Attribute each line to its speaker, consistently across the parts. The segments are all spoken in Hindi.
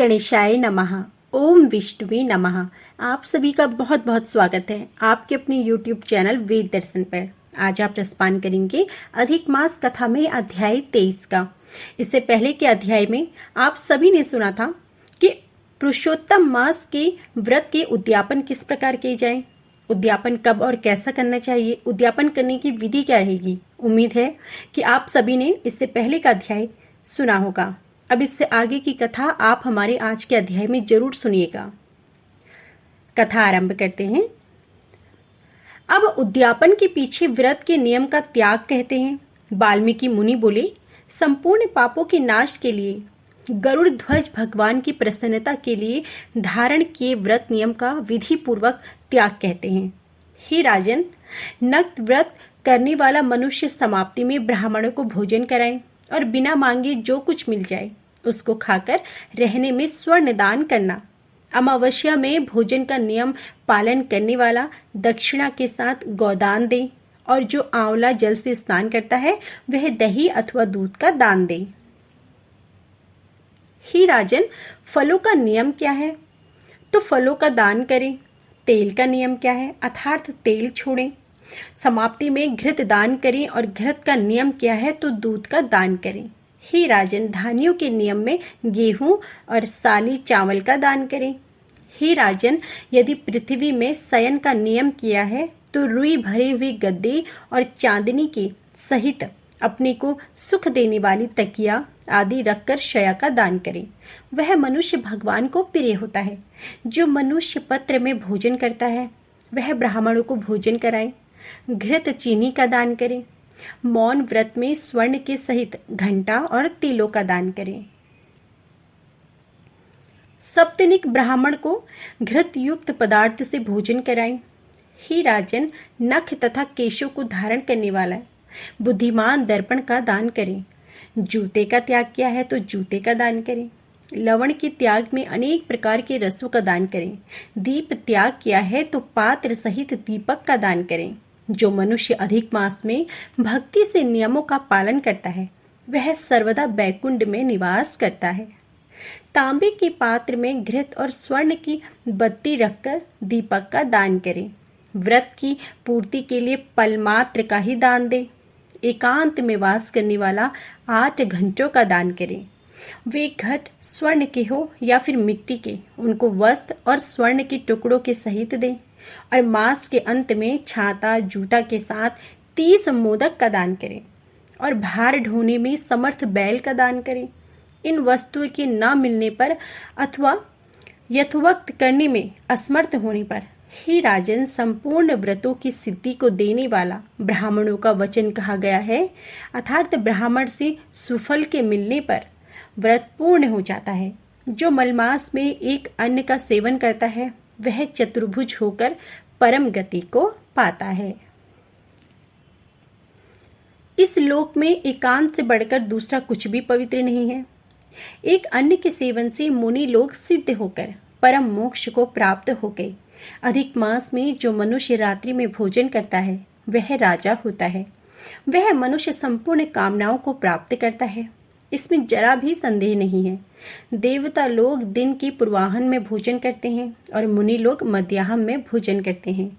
Speaker 1: गणेशाय नमः। ओम विष्णुवे नमः। आप सभी का बहुत बहुत स्वागत है आपके अपने YouTube चैनल वेद दर्शन पर। आज आप रसपान करेंगे अधिक मास कथा में अध्याय 23 का। इससे पहले के अध्याय में आप सभी ने सुना था कि पुरुषोत्तम मास के व्रत के उद्यापन किस प्रकार किए जाएं, उद्यापन कब और कैसा करना चाहिए, उद्यापन करने की विधि क्या रहेगी। उम्मीद है कि आप सभी ने इससे पहले का अध्याय सुना होगा। अब इससे आगे की कथा आप हमारे आज के अध्याय में जरूर सुनिएगा। कथा आरंभ करते हैं। अब उद्यापन के पीछे व्रत के नियम का त्याग कहते हैं। वाल्मीकि मुनि बोले, संपूर्ण पापों के नाश के लिए गरुड़ ध्वज भगवान की प्रसन्नता के लिए धारण किए व्रत नियम का विधि पूर्वक त्याग कहते हैं। हे राजन, नक्त व्रत करने वाला मनुष्य समाप्ति में ब्राह्मणों को भोजन कराए और बिना मांगे जो कुछ मिल जाए उसको खाकर रहने में स्वर्ण दान करना। अमावस्या में भोजन का नियम पालन करने वाला दक्षिणा के साथ गौदान दे और जो आंवला जल से स्नान करता है वह दही अथवा दूध का दान दे। ही राजन, फलों का नियम क्या है? तो फलों का दान करें। तेल का नियम क्या है? अर्थात तेल छोड़ें। समाप्ति में घृत दान करें और घृत का नियम क्या है? तो दूध का दान करें। हे राजन, धान्यों के नियम में गेहूं और साली चावल का दान करें। हे राजन, यदि पृथ्वी में शयन का नियम किया है तो रुई भरे हुए गद्दे और चांदनी के सहित अपने को सुख देने वाली तकिया आदि रखकर शया का दान करें। वह मनुष्य भगवान को प्रिय होता है। जो मनुष्य पत्र में भोजन करता है वह ब्राह्मणों को भोजन कराए। घृत चीनी का दान करें। मौन व्रत में स्वर्ण के सहित घंटा और तिलों का दान करें। सप्तनिक ब्राह्मण को घृत युक्त पदार्थ से भोजन कराएं। ही राजन, नख तथा केशों को धारण करने वाला बुद्धिमान दर्पण का दान करें। जूते का त्याग किया है तो जूते का दान करें। लवण के त्याग में अनेक प्रकार के रसों का दान करें। दीप त्याग किया है तो पात्र सहित दीपक का दान करें। जो मनुष्य अधिक मास में भक्ति से नियमों का पालन करता है वह सर्वदा बैकुंठ में निवास करता है। तांबे के पात्र में घृत और स्वर्ण की बत्ती रखकर दीपक का दान करें। व्रत की पूर्ति के लिए पलमात्र का ही दान दे। एकांत में वास करने वाला 8 घंटों का दान करें। वे घट स्वर्ण के हो या फिर मिट्टी के, उनको वस्त्र और स्वर्ण के टुकड़ों के सहित दें और मास के अंत में छाता जूता के साथ 30 मोदक का दान करें और भार ढोने में समर्थ बैल का दान करें। इन वस्तुओं के न मिलने पर अथवा यथोवक्त करने में असमर्थ होने पर ही राजन, संपूर्ण व्रतों की सिद्धि को देने वाला ब्राह्मणों का वचन कहा गया है। अर्थात ब्राह्मण से सुफल के मिलने पर व्रत पूर्ण हो जाता है। जो मलमास में एक अन्न का सेवन करता है वह चतुर्भुज होकर परम गति को पाता है। इस लोक में एकांत से बढ़कर दूसरा कुछ भी पवित्र नहीं है। एक अन्न के सेवन से मुनि लोग सिद्ध होकर परम मोक्ष को प्राप्त हो गए। अधिक मास में जो मनुष्य रात्रि में भोजन करता है वह राजा होता है। वह मनुष्य संपूर्ण कामनाओं को प्राप्त करता है, इसमें जरा भी संदेह नहीं है। देवता लोग दिन की पूर्वाह्न में भोजन करते हैं और मुनि लोग मध्याह्न में भोजन करते हैं।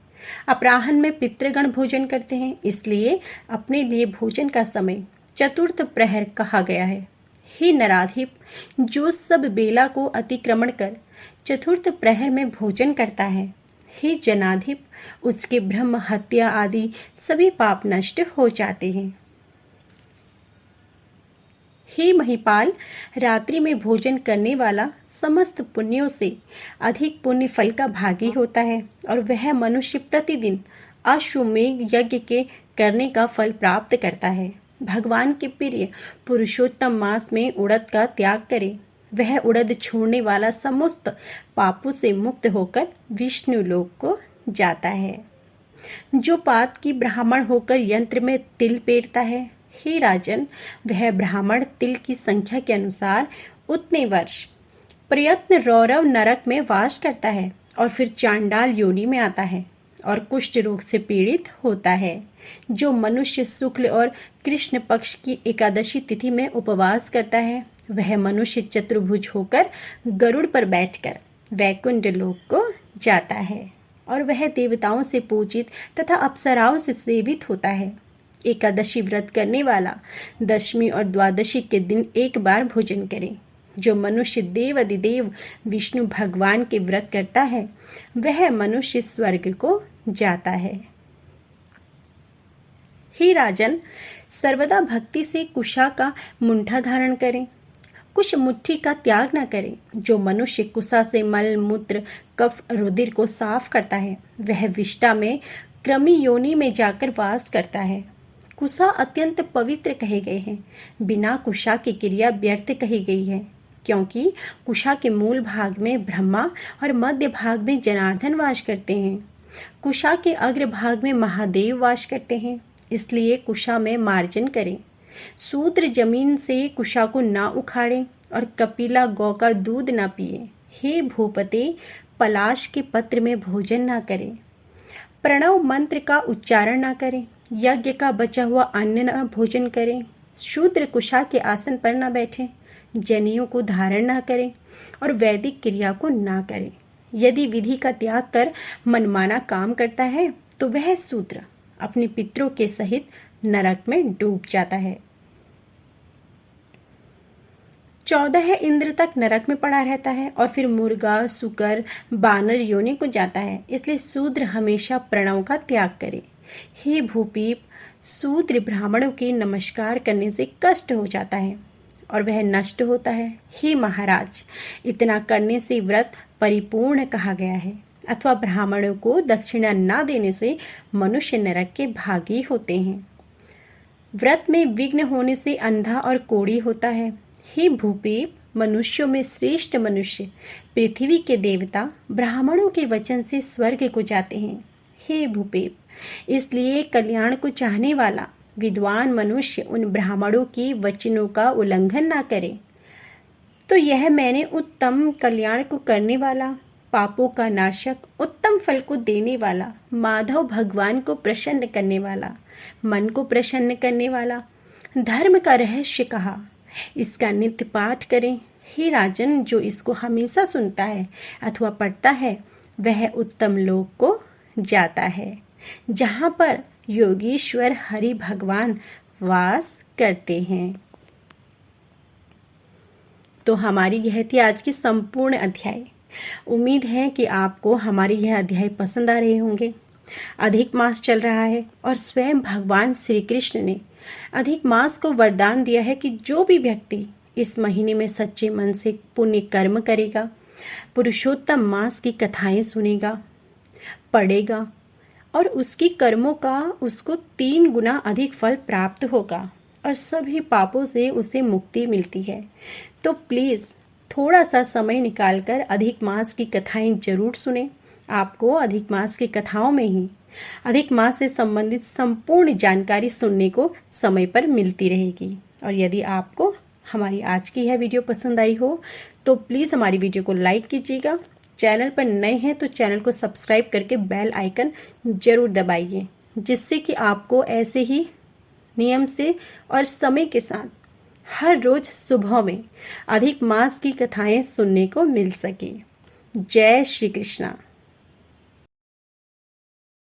Speaker 1: अपराह्न में पितृगण भोजन करते हैं, इसलिए अपने लिए भोजन का समय चतुर्थ प्रहर कहा गया है। हे नराधिप, जो सब बेला को अतिक्रमण कर चतुर्थ प्रहर में भोजन करता है, हे जनाधिप, उसके ब्रह्म हत्या आदि सभी पाप नष्ट हो जाते हैं। हे महिपाल, रात्रि में भोजन करने वाला समस्त पुण्यों से अधिक पुण्य फल का भागी होता है और वह मनुष्य प्रतिदिन अश्वमेध यज्ञ के करने का फल प्राप्त करता है। भगवान के प्रिय पुरुषोत्तम मास में उड़द का त्याग करे। वह उड़द छोड़ने वाला समस्त पापों से मुक्त होकर विष्णु लोक को जाता है। जो पात की ब्राह्मण होकर यंत्र में तिल पेरता है, हे राजन, वह ब्राह्मण तिल की संख्या के अनुसार उतने वर्ष प्रयत्न रौरव नरक में वास करता है और फिर चांडाल योनि में आता है और कुष्ठ रोग से पीड़ित होता है। जो मनुष्य शुक्ल और कृष्ण पक्ष की एकादशी तिथि में उपवास करता है वह मनुष्य चतुर्भुज होकर गरुड़ पर बैठकर वैकुंठ लोक को जाता है और वह देवताओं से पूजित तथा अप्सराओं से सेवित होता है। एकादशी व्रत करने वाला दशमी और द्वादशी के दिन एक बार भोजन करे। जो मनुष्य देव अधिदेव विष्णु भगवान के व्रत करता है वह मनुष्य स्वर्ग को जाता है। हे राजन, सर्वदा भक्ति से कुशा का मुंठा धारण करें, कुश मुट्ठी का त्याग न करें। जो मनुष्य कुशा से मल मूत्र कफ रुधिर को साफ करता है वह विष्टा में क्रमी योनि में जाकर वास करता है। कुशा अत्यंत पवित्र कहे गए हैं। बिना कुशा की क्रिया व्यर्थ कही गई है, क्योंकि कुशा के मूल भाग में ब्रह्मा और मध्य भाग में जनार्दन वास करते हैं। कुशा के अग्र भाग में महादेव वास करते हैं, इसलिए कुशा में मार्जन करें। शूद्र जमीन से कुशा को ना उखाड़ें और कपिला गौ का दूध ना पिए। हे भूपते, पलाश के पत्र में भोजन ना करें। प्रणव मंत्र का उच्चारण ना करें। यज्ञ का बचा हुआ अन्न न भोजन करें। शूद्र कुशा के आसन पर न बैठें। जनेऊ को धारण न करें और वैदिक क्रिया को ना करें। यदि विधि का त्याग कर मनमाना काम करता है तो वह शूद्र अपने पितरों के सहित नरक में डूब जाता है। 14 इंद्र तक नरक में पड़ा रहता है और फिर मुर्गा, सुकर, बानर योनि को जाता है। इसलिए शूद्र हमेशा प्रणव का त्याग करे। हे भूपीप, शूद्र ब्राह्मणों के नमस्कार करने से कष्ट हो जाता है और वह नष्ट होता है। हे महाराज, इतना करने से व्रत परिपूर्ण कहा गया है, अथवा ब्राह्मणों को दक्षिणा न देने से मनुष्य नरक के भागी होते हैं। व्रत में विघ्न होने से अंधा और कोढ़ी होता है। हे भूपीप, मनुष्यों में श्रेष्ठ मनुष्य पृथ्वी के देवता ब्राह्मणों के वचन से स्वर्ग को जाते हैं। हे भूपीप, इसलिए कल्याण को चाहने वाला विद्वान मनुष्य उन ब्राह्मणों की वचनों का उल्लंघन ना करे। तो यह मैंने उत्तम कल्याण को करने वाला, पापों का नाशक, उत्तम फल को देने वाला, माधव भगवान को प्रसन्न करने वाला, मन को प्रसन्न करने वाला धर्म का रहस्य कहा। इसका नित्य पाठ करें। हे राजन, जो इसको हमेशा सुनता है अथवा पढ़ता है वह उत्तम लोक को जाता है, जहाँ पर योगीश्वर हरि भगवान वास करते हैं। तो हमारी यह थी आज की संपूर्ण अध्याय। उम्मीद है कि आपको हमारी यह अध्याय पसंद आ रहे होंगे। अधिक मास चल रहा है और स्वयं भगवान श्री कृष्ण ने अधिक मास को वरदान दिया है कि जो भी व्यक्ति इस महीने में सच्चे मन से पुण्य कर्म करेगा, पुरुषोत्तम मास की कथाएं सुनेगा, पढ़ेगा और उसकी कर्मों का उसको 3 गुना अधिक फल प्राप्त होगा और सभी पापों से उसे मुक्ति मिलती है। तो प्लीज़ थोड़ा सा समय निकालकर अधिक मास की कथाएं जरूर सुने। आपको अधिक मास की कथाओं में ही अधिक मास से संबंधित संपूर्ण जानकारी सुनने को समय पर मिलती रहेगी। और यदि आपको हमारी आज की यह वीडियो पसंद आई हो तो प्लीज़ हमारी वीडियो को लाइक कीजिएगा। चैनल पर नए हैं तो चैनल को सब्सक्राइब करके बेल आइकन जरूर दबाइए, जिससे कि आपको ऐसे ही नियम से और समय के साथ हर रोज सुबह में अधिक मास की कथाएं सुनने को मिल सके। जय श्री कृष्णा।